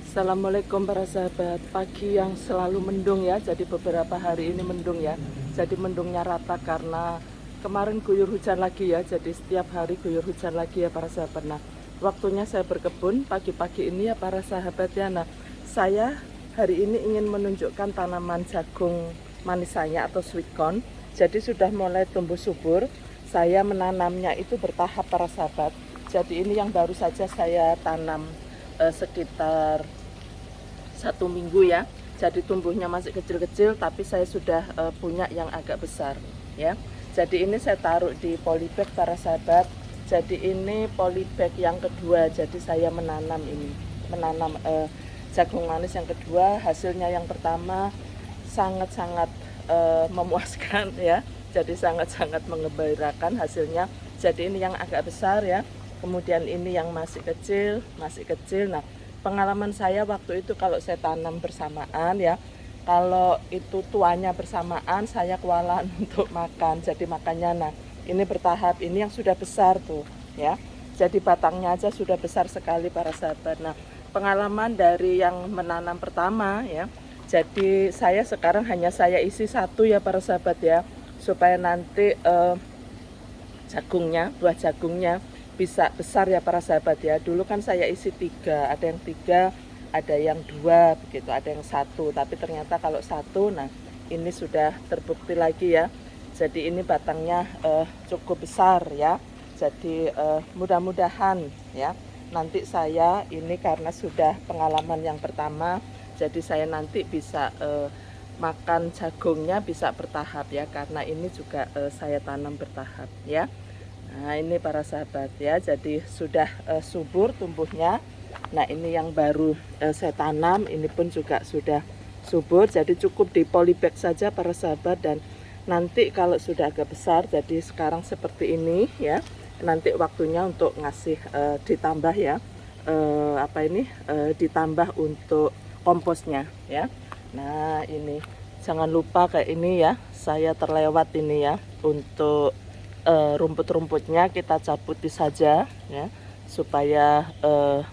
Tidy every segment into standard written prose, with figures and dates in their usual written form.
Assalamualaikum para sahabat. Pagi yang selalu mendung ya. Jadi beberapa hari ini mendung ya. Jadi mendungnya rata karena kemarin guyur hujan lagi ya. Jadi setiap hari guyur hujan lagi ya para sahabat. Nah, waktunya saya berkebun pagi-pagi ini ya para sahabat ya. Nah, saya hari ini ingin menunjukkan tanaman jagung manis saya atau sweet corn. Jadi sudah mulai tumbuh subur. Saya menanamnya itu bertahap para sahabat. Jadi ini yang baru saja saya tanam sekitar 1 minggu ya. Jadi tumbuhnya masih kecil-kecil, tapi saya sudah punya yang agak besar ya. Jadi ini saya taruh di polybag para sahabat. Jadi ini polybag yang kedua. Jadi saya menanam jagung manis yang kedua. Hasilnya yang pertama sangat-sangat memuaskan ya. Jadi sangat-sangat mengembirakan hasilnya. Jadi ini yang agak besar ya. Kemudian ini yang masih kecil. Nah, pengalaman saya waktu itu kalau saya tanam bersamaan ya, kalau itu tuanya bersamaan saya kewalahan untuk makan. Jadi makannya, nah ini bertahap, ini yang sudah besar tuh ya. Jadi batangnya aja sudah besar sekali para sahabat. Nah, pengalaman dari yang menanam pertama ya, jadi saya sekarang hanya saya isi satu ya para sahabat ya, supaya nanti buah jagungnya bisa besar ya para sahabat ya. Dulu kan saya isi 3, ada yang 3, ada yang 2 begitu, ada yang 1. Tapi ternyata kalau 1, nah ini sudah terbukti lagi ya. Jadi ini batangnya cukup besar ya. Jadi mudah-mudahan ya nanti saya ini karena sudah pengalaman yang pertama, jadi saya nanti bisa makan jagungnya bisa bertahap ya, karena ini juga saya tanam bertahap ya. Nah ini para sahabat ya, jadi sudah subur tumbuhnya. Nah ini yang baru saya tanam, ini pun juga sudah subur. Jadi cukup di polybag saja para sahabat. Dan nanti kalau sudah agak besar, jadi sekarang seperti ini ya, nanti waktunya untuk ngasih ditambah ya, ditambah untuk komposnya ya. Nah ini jangan lupa kayak ini ya, saya terlewat ini ya, untuk rumput-rumputnya kita cabuti saja ya, supaya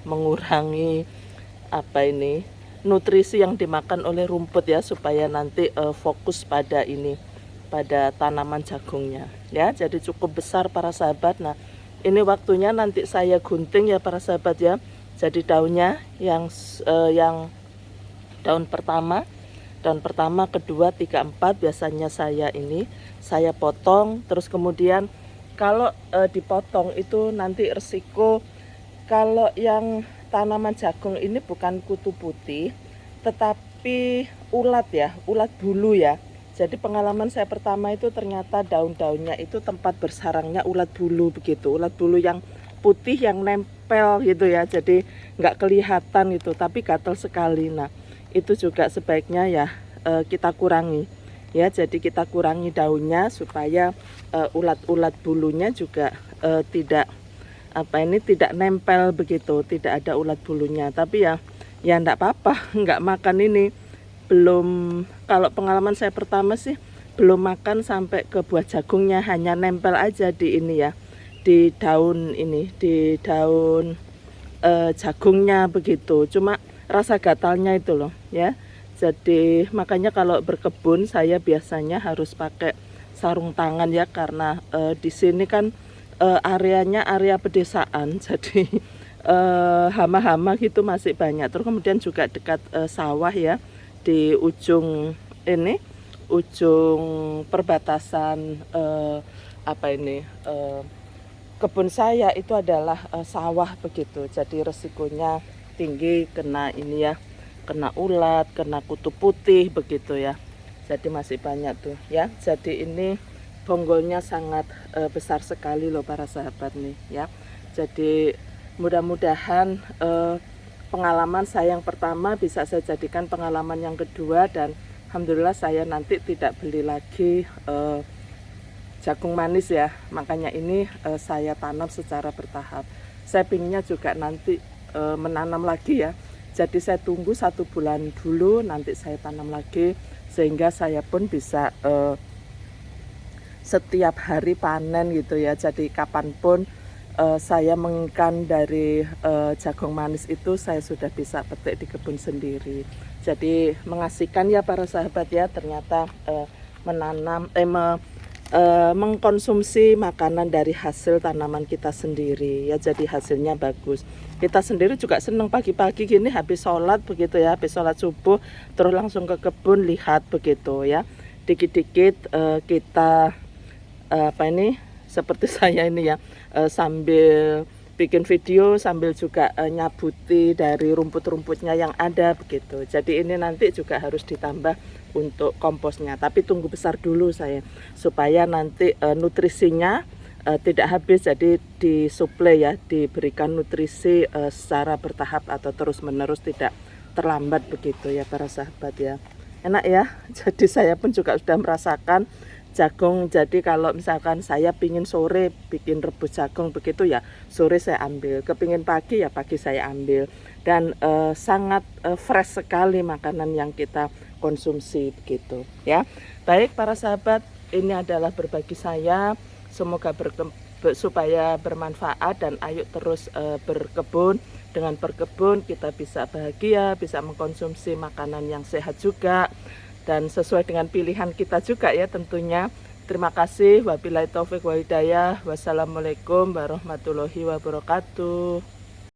mengurangi nutrisi yang dimakan oleh rumput ya, supaya nanti fokus pada tanaman jagungnya ya. Jadi cukup besar para sahabat. Nah ini waktunya nanti saya gunting ya para sahabat ya. Jadi daunnya yang daun pertama, kedua, 3, 4 biasanya saya potong. Terus kemudian kalau dipotong itu nanti resiko, kalau yang tanaman jagung ini bukan kutu putih tetapi ulat ya, ulat bulu ya. Jadi pengalaman saya pertama itu ternyata daun-daunnya itu tempat bersarangnya ulat bulu begitu. Ulat bulu yang putih yang nempel gitu ya. Jadi nggak kelihatan itu, tapi gatal sekali. Nah itu juga sebaiknya ya kita kurangi ya. Jadi kita kurangi daunnya supaya ulat-ulat bulunya juga tidak nempel begitu, tidak ada ulat bulunya. Tapi ya enggak apa-apa, nggak makan ini. Belum, kalau pengalaman saya pertama sih belum makan sampai ke buah jagungnya, hanya nempel aja di ini ya, di daun jagungnya begitu. Cuma rasa gatalnya itu loh ya. Jadi makanya kalau berkebun saya biasanya harus pakai sarung tangan ya, karena di sini kan areanya area pedesaan, jadi hama-hama gitu masih banyak. Terus kemudian juga dekat sawah ya, di ujung perbatasan kebun saya itu adalah sawah begitu. Jadi resikonya tinggi kena ini ya, kena ulat, kena kutu putih begitu ya. Jadi masih banyak tuh ya. Jadi ini bonggolnya sangat besar sekali loh para sahabat nih ya. Jadi mudah-mudahan pengalaman saya yang pertama bisa saya jadikan pengalaman yang kedua, dan alhamdulillah saya nanti tidak beli lagi jagung manis ya. Makanya ini saya tanam secara bertahap. Saya pinginnya juga nanti menanam lagi ya. Jadi saya tunggu 1 bulan dulu, nanti saya tanam lagi, sehingga saya pun bisa setiap hari panen gitu ya. Jadi kapanpun saya mengikan dari jagung manis itu saya sudah bisa petik di kebun sendiri. Jadi mengasihkan ya para sahabat ya, ternyata mengkonsumsi makanan dari hasil tanaman kita sendiri ya, jadi hasilnya bagus. Kita sendiri juga senang pagi-pagi gini habis sholat begitu ya, habis sholat subuh terus langsung ke kebun lihat begitu ya. Dikit-dikit kita seperti saya ini ya, sambil bikin video sambil juga nyabuti dari rumput-rumputnya yang ada begitu. Jadi ini nanti juga harus ditambah untuk komposnya, tapi tunggu besar dulu saya supaya nanti nutrisinya tidak habis, jadi disuplai ya, diberikan nutrisi secara bertahap atau terus menerus, tidak terlambat begitu ya para sahabat ya. Enak ya. Jadi saya pun juga sudah merasakan jagung. Jadi kalau misalkan saya pingin sore bikin rebus jagung begitu ya, sore saya ambil. Kepingin pagi ya pagi saya ambil. Dan sangat fresh sekali makanan yang kita konsumsi begitu ya. Baik para sahabat, ini adalah berbagi saya. Semoga supaya bermanfaat, dan ayo terus berkebun. Dengan berkebun kita bisa bahagia, bisa mengkonsumsi makanan yang sehat juga, dan sesuai dengan pilihan kita juga ya tentunya. Terima kasih. Wabillahi taufik wa hidayah. Wassalamualaikum warahmatullahi wabarakatuh.